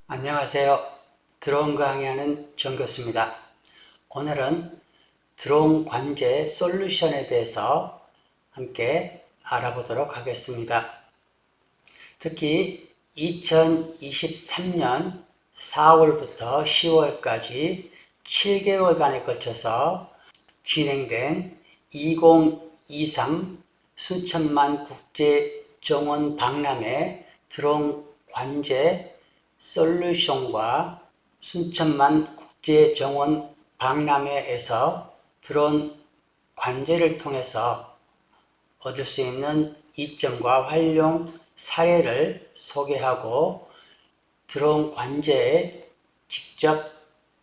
안녕하세요. 드론 강의하는 정 교수입니다. 오늘은 드론 관제 솔루션에 대해서 함께 알아보도록 하겠습니다. 특히 2023년 4월부터 10월까지 7개월간에 걸쳐서 진행된 2023 순천만 국제정원 박람회 드론 관제 솔루션과 순천만 국제정원 박람회에서 드론 관제를 통해서 얻을 수 있는 이점과 활용 사례를 소개하고 드론 관제에 직접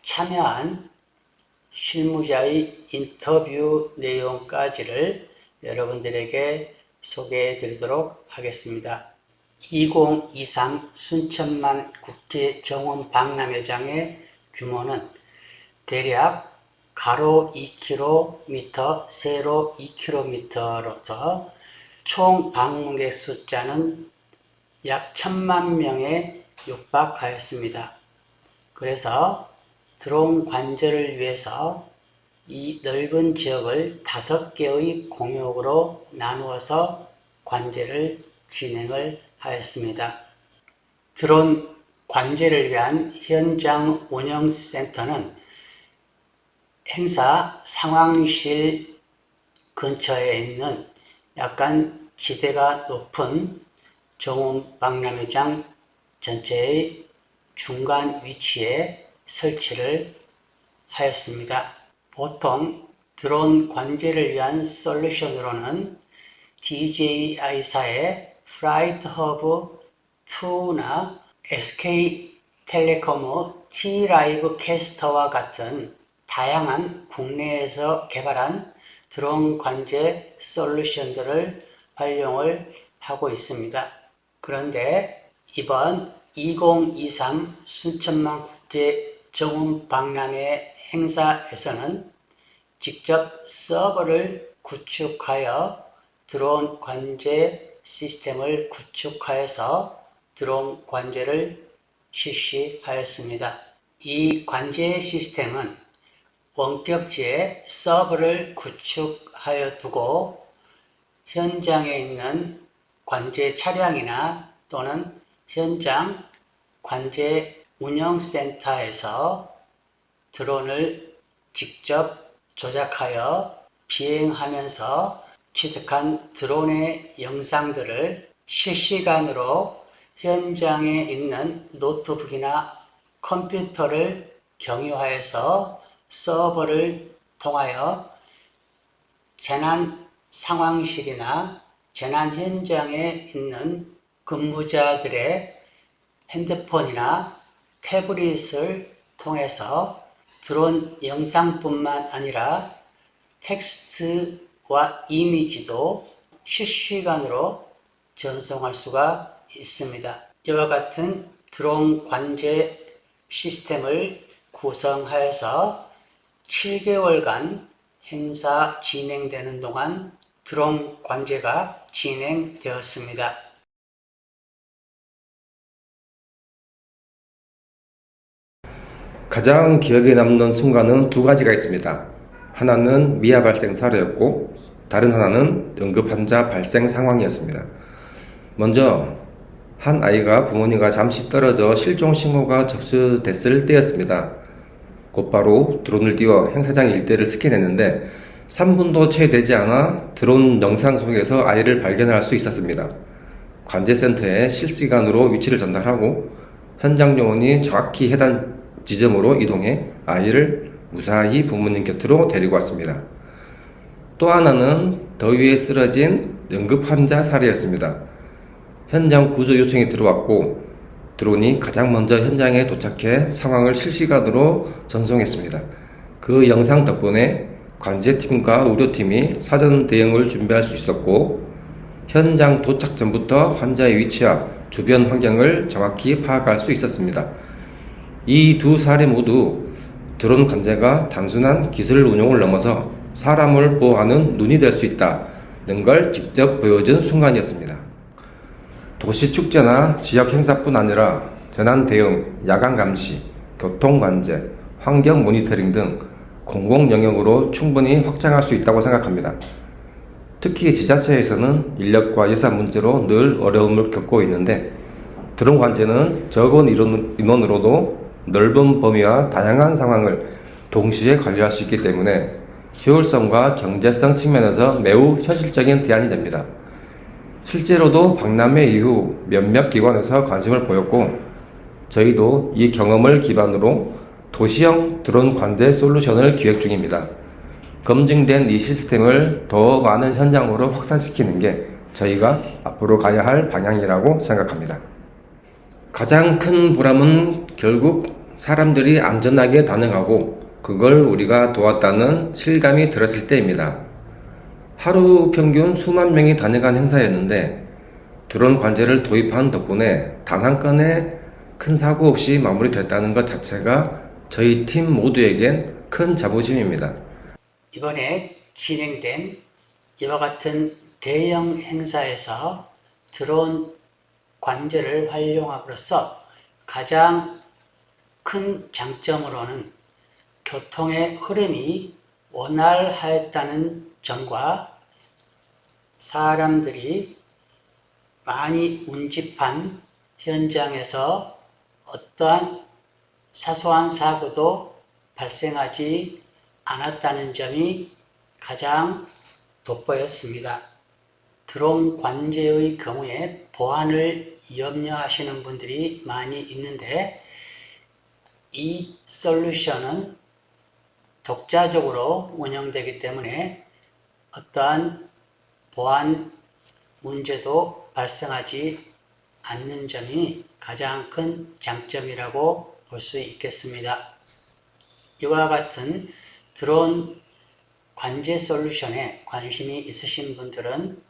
참여한 실무자의 인터뷰 내용까지를 여러분들에게 소개해 드리도록 하겠습니다. 2023 순천만 국제정원 박람회장의 규모는 대략 가로 2km, 세로 2km로서 총 방문객 숫자는 약 1000만 명에 육박하였습니다. 그래서 드론 관제를 위해서 이 넓은 지역을 5개의 공역으로 나누어서 관제를 진행을 하였습니다. 드론 관제를 위한 현장 운영센터는 행사 상황실 근처에 있는 약간 지대가 높은 정원 박람회장 전체의 중간 위치에 설치를 하였습니다. 보통 드론 관제를 위한 솔루션으로는 DJI사의 Flight Hub 2나 SK텔레콤의 T-Live 캐스터와 같은 다양한 국내에서 개발한 드론 관제 솔루션들을 활용을 하고 있습니다. 그런데 이번 2023 순천만 국제정원 박람회 행사에서는 직접 서버를 구축하여 드론 관제 시스템을 구축하여서 드론 관제를 실시하였습니다. 이 관제 시스템은 원격지에 서버를 구축하여 두고 현장에 있는 관제 차량이나 또는 현장 관제 운영센터에서 드론을 직접 조작하여 비행하면서 취득한 드론의 영상들을 실시간으로 현장에 있는 노트북이나 컴퓨터를 경유하여서 서버를 통하여 재난 상황실이나 재난 현장에 있는 근무자들의 핸드폰이나 태블릿을 통해서 드론 영상뿐만 아니라 텍스트와 이미지도 실시간으로 전송할 수가 있습니다. 이와 같은 드론 관제 시스템을 구성하여서 7개월간 행사 진행되는 동안 드론 관제가 진행되었습니다. 가장 기억에 남는 순간은 두 가지가 있습니다. 하나는 미아 발생 사례였고 다른 하나는 응급 환자 발생 상황이었습니다. 먼저 한 아이가 부모님과 잠시 떨어져 실종 신고가 접수됐을 때였습니다. 곧바로 드론을 띄워 행사장 일대를 스캔했는데 3분도 채 되지 않아 드론 영상 속에서 아이를 발견할 수 있었습니다. 관제센터에 실시간으로 위치를 전달하고 현장 요원이 정확히 해당 지점으로 이동해 아이를 무사히 부모님 곁으로 데리고 왔습니다. 또 하나는 더위에 쓰러진 응급 환자 사례였습니다. 현장 구조 요청이 들어왔고 드론이 가장 먼저 현장에 도착해 상황을 실시간으로 전송했습니다. 그 영상 덕분에 관제팀과 의료팀이 사전 대응을 준비할 수 있었고 현장 도착 전부터 환자의 위치와 주변 환경을 정확히 파악할 수 있었습니다. 이 두 사례 모두 드론 관제가 단순한 기술 운용을 넘어서 사람을 보호하는 눈이 될 수 있다는 걸 직접 보여준 순간이었습니다. 도시 축제나 지역 행사뿐 아니라 재난 대응, 야간 감시, 교통 관제, 환경 모니터링 등 공공 영역으로 충분히 확장할 수 있다고 생각합니다. 특히 지자체에서는 인력과 예산 문제로 늘 어려움을 겪고 있는데 드론 관제는 적은 인원으로도 넓은 범위와 다양한 상황을 동시에 관리할 수 있기 때문에 효율성과 경제성 측면에서 매우 현실적인 대안이 됩니다. 실제로도 박람회 이후 몇몇 기관에서 관심을 보였고 저희도 이 경험을 기반으로 도시형 드론 관제 솔루션을 기획 중입니다. 검증된 이 시스템을 더 많은 현장으로 확산시키는 게 저희가 앞으로 가야 할 방향이라고 생각합니다. 가장 큰 보람은 결국 사람들이 안전하게 단행하고 그걸 우리가 도왔다는 실감이 들었을 때입니다. 하루 평균 수만 명이 단행한 행사였는데 드론 관제를 도입한 덕분에 단 한 건의 큰 사고 없이 마무리됐다는 것 자체가 저희 팀 모두에겐 큰 자부심입니다. 이번에 진행된 이와 같은 대형 행사에서 드론 관제를 활용함으로써 가장 큰 장점으로는 교통의 흐름이 원활하였다는 점과 사람들이 많이 운집한 현장에서 어떠한 사소한 사고도 발생하지 않았다는 점이 가장 돋보였습니다. 드론 관제의 경우에 보안을 염려하시는 분들이 많이 있는데 이 솔루션은 독자적으로 운영되기 때문에 어떠한 보안 문제도 발생하지 않는 점이 가장 큰 장점이라고 볼 수 있겠습니다. 이와 같은 드론 관제 솔루션에 관심이 있으신 분들은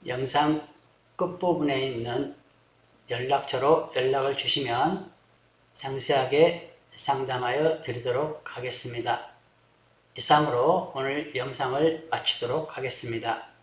영상 끝부분에 있는 연락처로 연락을 주시면 상세하게 상담하여 드리도록 하겠습니다. 이상으로 오늘 영상을 마치도록 하겠습니다.